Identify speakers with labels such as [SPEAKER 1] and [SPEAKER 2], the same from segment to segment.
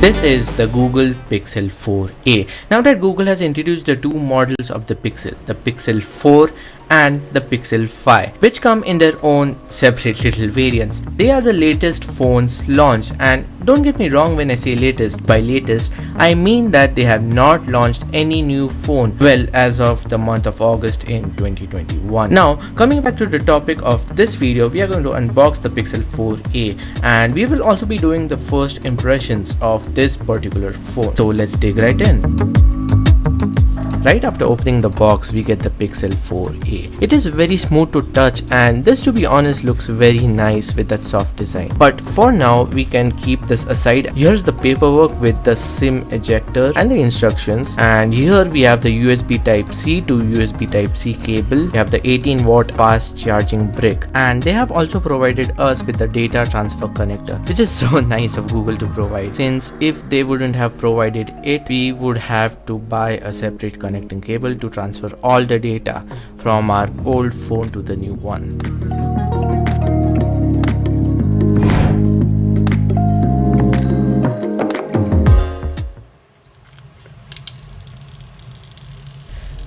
[SPEAKER 1] This is the Google Pixel 4a. Now that Google has introduced the two models of the Pixel 4 and the Pixel 5, which come in their own separate little variants. They are the latest phones launched, and don't get me wrong when I say latest. By latest, I mean that they have not launched any new phone well as of the month of August in 2021. Now, coming back to the topic of this video, we are going to unbox the Pixel 4a, and we will also be doing the first impressions of this particular phone. So let's dig right in. Right after opening the box, we get the Pixel 4a. It is very smooth to touch, and this, to be honest, looks very nice with that soft design. But for now, we can keep this aside. Here's the paperwork with the SIM ejector and the instructions. And here we have the USB Type-C to USB Type-C cable. We have the 18-watt fast charging brick. And they have also provided us with the data transfer connector, which is so nice of Google to provide, since if they wouldn't have provided it, we would have to buy a separate connecting cable to transfer all the data from our old phone to the new one.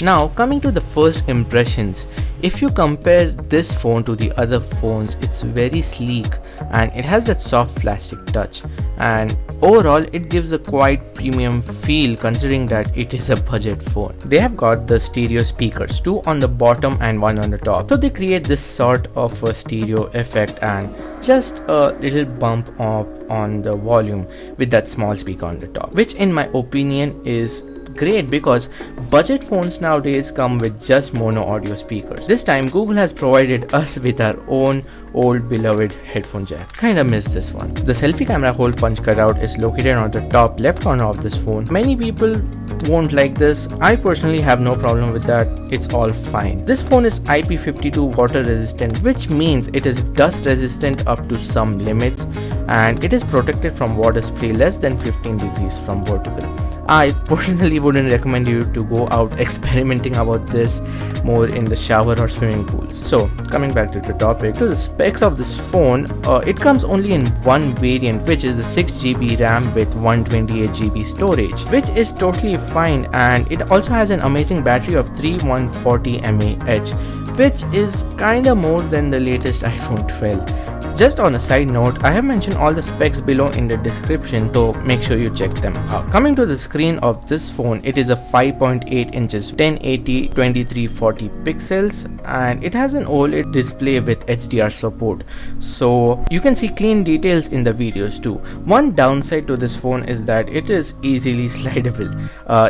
[SPEAKER 1] Now, coming to the first impressions, if you compare this phone to the other phones, it's very sleek and it has that soft plastic touch, and overall it gives a quite premium feel considering that it is a budget phone. They have got the stereo speakers, two on the bottom and one on the top, so they create this sort of a stereo effect and just a little bump up on the volume with that small speaker on the top, which in my opinion is great because budget phones nowadays come with just mono audio speakers. This time Google has provided us with our own old beloved headphone jack. Kinda miss this one. The selfie camera hole punch cutout is located on the top left corner of this phone. Many people won't like this. I personally have no problem with that. It's all fine. This phone is IP52 water resistant, which means it is dust resistant up to some limits, and it is protected from water spray less than 15 degrees from vertical. I personally wouldn't recommend you to go out experimenting about this more in the shower or swimming pools. So coming back to the topic, to the specs of this phone, it comes only in one variant, which is the 6GB RAM with 128GB storage, which is totally fine, and it also has an amazing battery of 3140 mAh, which is kinda more than the latest iPhone 12. Just on a side note, I have mentioned all the specs below in the description, so make sure you check them out. Coming to the screen of this phone, it is a 5.8 inches 1080 2340 pixels, and it has an OLED display with HDR support, so you can see clean details in the videos too. One downside to this phone is that it is easily slidable.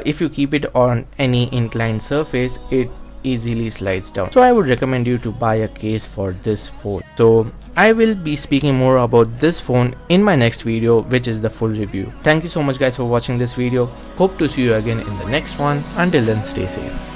[SPEAKER 1] If you keep it on any inclined surface, it easily slides down, so I would recommend you to buy a case for this phone. So I will be speaking more about this phone in my next video, which is the full review. Thank you so much guys for watching this video. Hope to see you again in the next one. Until then, stay safe.